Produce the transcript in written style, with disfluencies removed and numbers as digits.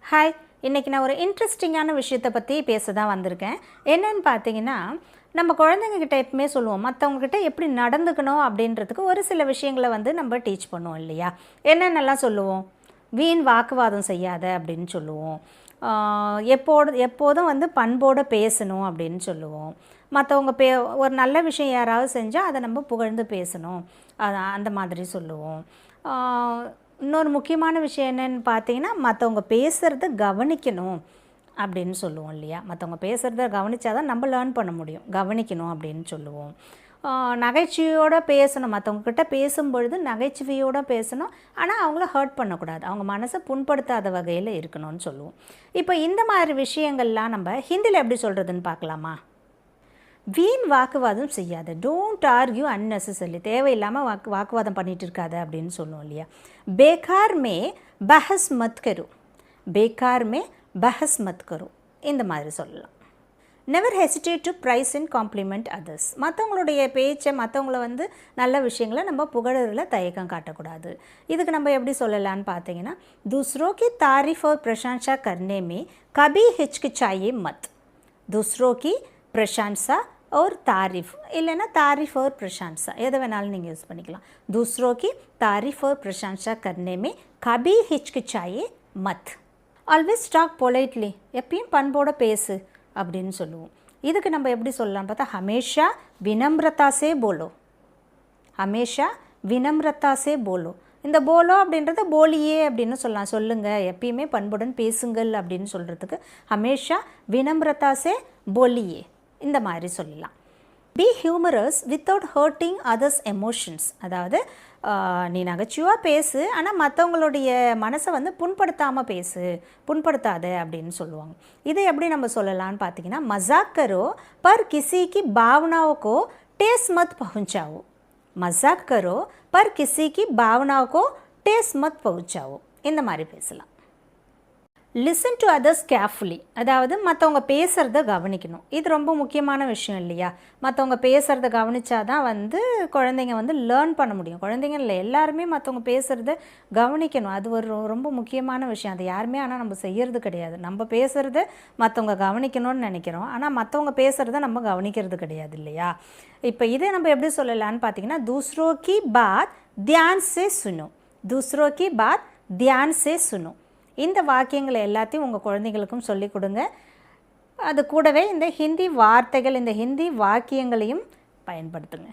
Hi, இன்றைக்கி நான் ஒரு இன்ட்ரெஸ்டிங்கான விஷயத்தை பற்றி பேச தான் வந்திருக்கேன். என்னன்னு பார்த்தீங்கன்னா, நம்ம குழந்தைங்கக்கிட்ட எப்பவுமே சொல்லுவோம், மற்றவங்கக்கிட்ட எப்படி நடந்துக்கணும் அப்படின்றதுக்கு ஒரு சில விஷயங்களை நம்ம டீச் பண்ணுவோம் இல்லையா? என்னென்னலாம் சொல்லுவோம்? வீண் வாக்குவாதம் செய்யாத அப்படின்னு சொல்லுவோம். எப்போதும் பண்போடு பேசணும் அப்படின்னு சொல்லுவோம். மற்றவங்க ஒரு நல்ல விஷயம் யாராவது செஞ்சால் அதை நம்ம புகழ்ந்து பேசணும், அந்த மாதிரி சொல்லுவோம். இன்னொரு முக்கியமான விஷயம் என்னென்னு பார்த்தீங்கன்னா, மற்றவங்க பேசுகிறத கவனிக்கணும் அப்படின்னு சொல்லுவோம் இல்லையா? மற்றவங்க பேசுகிறத கவனித்தா தான் நம்ம லேர்ன் பண்ண முடியும். கவனிக்கணும் அப்படின்னு சொல்லுவோம். நகைச்சுவையோடு பேசணும், மற்றவங்கக்கிட்ட பேசும்பொழுது நகைச்சுவையோடு பேசணும். ஆனால் அவங்கள ஹர்ட் பண்ணக்கூடாது, அவங்க மனசை புண்படுத்தாத வகையில் இருக்கணும்னு சொல்லுவோம். இப்போ இந்த மாதிரி விஷயங்கள்லாம் நம்ம ஹிந்தியில் எப்படி சொல்கிறதுன்னு பார்க்கலாமா? வீண் வாக்குவாதம் செய்யாத, டோன்ட் ஆர்கியூ அன்னெசசரிலி, தேவையில்லாமல் வாக்குவாதம் பண்ணிகிட்டு இருக்காத அப்படின்னு சொல்லுவோம் இல்லையா? பேகார் மே பஹஸ் மத் கரு, பேகார் மே பஹஸ் மத் கரு, இந்த மாதிரி சொல்லலாம். Never hesitate to praise and compliment others, மற்றவங்களுடைய பேச்சை மற்றவங்கள நல்ல விஷயங்களை நம்ம புகழறில் தயக்கம் காட்டக்கூடாது. இதுக்கு நம்ம எப்படி சொல்லலான்னு பார்த்தீங்கன்னா, दूसरों की तारीफ और प्रशंसा करने में कभी हिचकिचाइए मत, दूसरों की प्रशंसा और तारीफ़, இல்லைன்னா तारीफ़ और प्रशंसा, எதை வேணாலும் நீங்கள் யூஸ் பண்ணிக்கலாம். दूसरों की तारीफ़ और प्रशंसा करने में कभी हिचकिचाइए मत, always talk politely, எப்பயும் பண்போடு பேசு அப்படின்னு சொல்லுவோம். இதுக்கு நம்ம எப்படி சொல்லலாம்னு பார்த்தா, हमेशा विनम्रता से बोलो, हमेशा विनम्रता से बोलो. இந்த போலோ அப்படின்றத போலியே அப்படின்னு சொல்லலாம். சொல்லுங்கள், எப்பயுமே பண்புடன் பேசுங்கள் அப்படின்னு சொல்கிறதுக்கு ஹமேஷா வினம்ரதா சே போலியே, இந்த மாதிரி சொல்லலாம். Be humorous without hurting others emotions, அதாவது நீ நகைச்சுவாக பேசு, ஆனால் மற்றவங்களுடைய மனசை புண்படுத்தாமல் பேசு, புண்படுத்தாத அப்படின்னு சொல்லுவாங்க. இதை எப்படி நம்ம சொல்லலான்னு பார்த்தீங்கன்னா, மਜ਼ਾक करो पर किसी की भावनाओं को ठेस मत पहुंचाओ, मजाक करो पर किसी की भावनाओं को ठेस मत पहुंचाओ, இந்த மாதிரி பேசலாம். லிசன் டு அதர்ஸ் கேர்ஃபுல்லி, அதாவது மற்றவங்க பேசுகிறத கவனிக்கணும். இது ரொம்ப முக்கியமான விஷயம் இல்லையா? மற்றவங்க பேசுகிறத கவனித்தா தான் குழந்தைங்க லேர்ன் பண்ண முடியும். குழந்தைங்க இல்லை, எல்லாருமே மற்றவங்க பேசுகிறத கவனிக்கணும். அது ஒரு ரொம்ப முக்கியமான விஷயம். அது யாருமே ஆனால் நம்ம செய்கிறது கிடையாது. நம்ம பேசுகிறத மற்றவங்க கவனிக்கணும்னு நினைக்கிறோம், ஆனால் மற்றவங்க பேசுகிறத நம்ம கவனிக்கிறது கிடையாது இல்லையா? இப்போ இதே நம்ம எப்படி சொல்லலான்னு பார்த்தீங்கன்னா, दूसरों की बात ध्यान से सुनो, दूसरों की बात ध्यान से सुनो. இந்த வாக்கியங்களை எல்லாத்தையும் உங்கள் குழந்தைகளுக்கும் சொல்லிக் கொடுங்க. அது கூடவே இந்த ஹிந்தி வார்த்தைகள், இந்த ஹிந்தி வாக்கியங்களையும் பயன்படுத்துங்க.